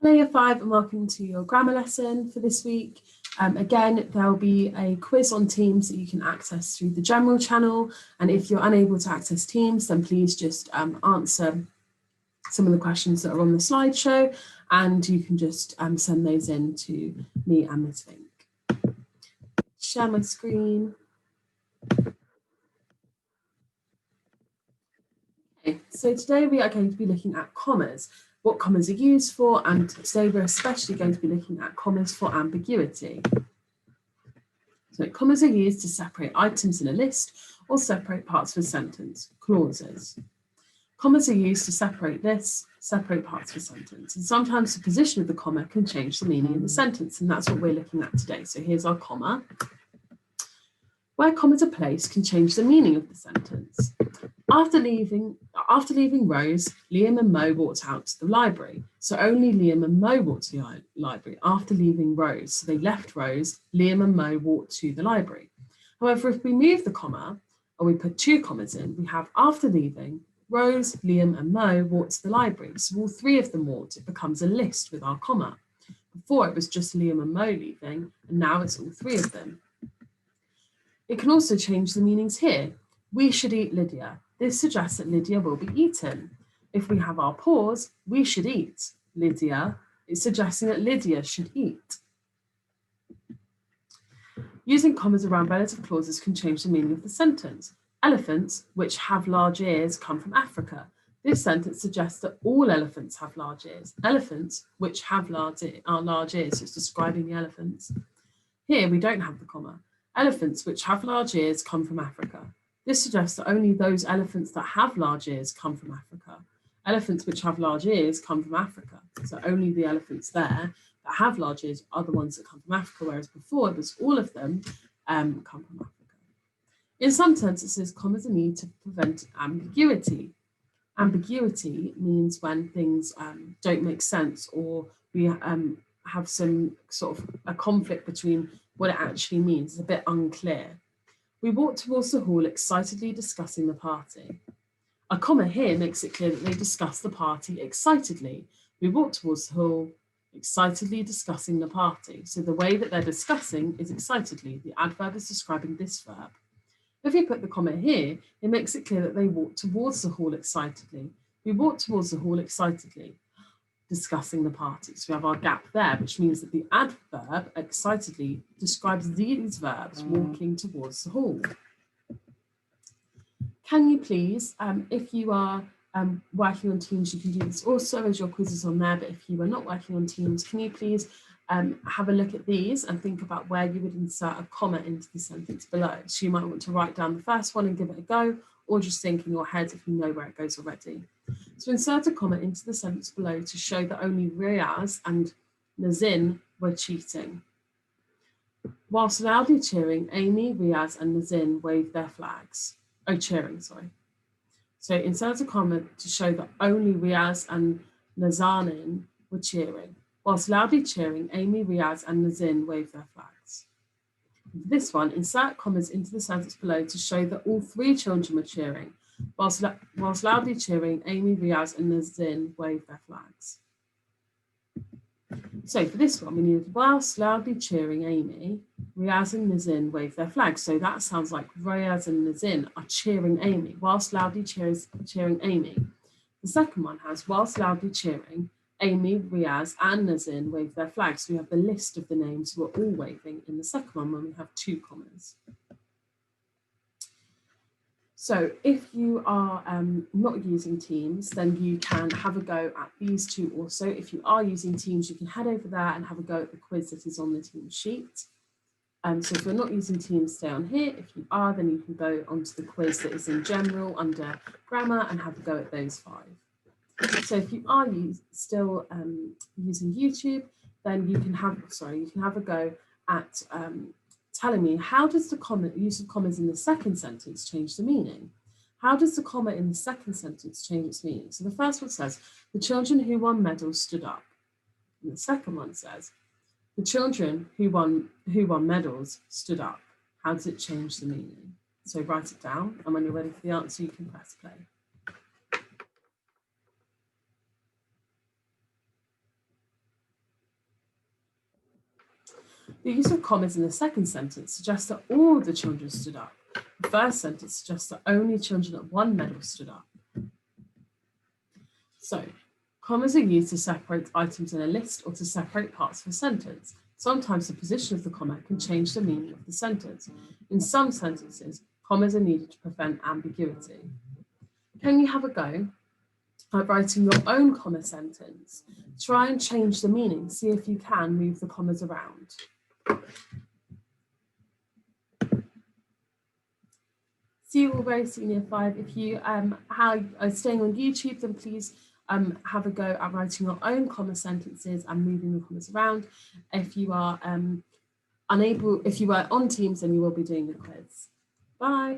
Hello Year 5 and welcome to your grammar lesson for this week. Again, there'll be a quiz on Teams that you can access through the general channel, and if you're unable to access Teams, then please just answer some of the questions that are on the slideshow, and you can just send those in to me and Ms. Fink. Share my screen. Okay, so today we are going to be looking at commas, what commas are used for, and today we're especially going to be looking at commas for ambiguity. So commas are used to separate items in a list or separate parts of a sentence, clauses. Commas are used to separate parts of a sentence, and sometimes the position of the comma can change the meaning of the sentence, and that's what we're looking at today. So here's our comma. Where commas are placed can change the meaning of the sentence. After leaving Rose, Liam and Mo walked out to the library. So only Liam and Mo walked to the library after leaving Rose. So they left Rose, Liam and Mo walked to the library. However, if we move the comma, or we put two commas in, we have after leaving, Rose, Liam and Mo walked to the library. So all three of them walked. It becomes a list with our comma. Before it was just Liam and Mo leaving, and now it's all three of them. It can also change the meanings here. We should eat Lydia. This suggests that Lydia will be eaten. If we have our pause, we should eat Lydia, it's suggesting that Lydia should eat. Using commas around relative clauses can change the meaning of the sentence. Elephants, which have large ears, come from Africa. This sentence suggests that all elephants have large ears. Elephants, which have large ears, it's describing the elephants. Here we don't have the comma. Elephants which have large ears come from Africa. This suggests that only those elephants that have large ears come from Africa. Elephants which have large ears come from Africa. So only the elephants there that have large ears are the ones that come from Africa, whereas before it was all of them come from Africa. In some sentences, commas are needed to prevent ambiguity. Ambiguity means when things don't make sense, or we have some sort of a conflict between what it actually means. It's a bit unclear. We walked towards the hall excitedly discussing the party. A comma here makes it clear that they discuss the party excitedly. We walked towards the hall excitedly discussing the party. So the way that they're discussing is excitedly. The adverb is describing this verb. If you put the comma here, it makes it clear that they walked towards the hall excitedly. We walked towards the hall excitedly, discussing the party. So we have our gap there, which means that the adverb excitedly describes these verbs walking towards the hall. Can you please, if you are working on Teams, you can do this also as your quiz is on there, but if you are not working on Teams, can you please have a look at these and think about where you would insert a comma into the sentence below. So you might want to write down the first one and give it a go, or just think in your head if you know where it goes already. So insert a comma into the sentence below to show that only Riaz and Nazin were cheating. Whilst loudly cheering, Amy, Riaz and Nazin waved their flags. Oh, cheering, sorry. So insert a comma to show that only Riaz and Nazanin were cheering. Whilst loudly cheering, Amy, Riaz and Nazin waved their flags. For this one, insert commas into the sentence below to show that all three children were cheering. Whilst loudly cheering, Amy, Riaz and Nazin waved their flags. So for this one, we need whilst loudly cheering Amy, Riaz and Nazin wave their flags. So that sounds like Riaz and Nazin are cheering Amy, whilst loudly cheering Amy. The second one has whilst loudly cheering, Amy, Riaz and Nazin wave their flags. So we have the list of the names who are all waving in the second one when we have two commas. So if you are not using Teams, then you can have a go at these two also. If you are using Teams, you can head over there and have a go at the quiz that is on the Teams sheet. So if you're not using Teams, stay on here. If you are, then you can go onto the quiz that is in general under grammar and have a go at those 5. So if you are still using YouTube, then you can have a go at telling me, how does the use of commas in the second sentence change the meaning? How does the comma in the second sentence change its meaning? So the first one says, the children who won medals stood up. And the second one says, the children who won medals stood up. How does it change the meaning? So write it down, and when you're ready for the answer, you can press play. The use of commas in the second sentence suggests that all the children stood up. The first sentence suggests that only children at one medal stood up. So, commas are used to separate items in a list or to separate parts of a sentence. Sometimes the position of the comma can change the meaning of the sentence. In some sentences, commas are needed to prevent ambiguity. Can you have a go at writing your own comma sentence? Try and change the meaning. See if you can move the commas around. See you all very soon, Year 5. If you are staying on YouTube, then please have a go at writing your own comma sentences and moving the commas around. If you are if you are on Teams, then you will be doing the quiz. Bye.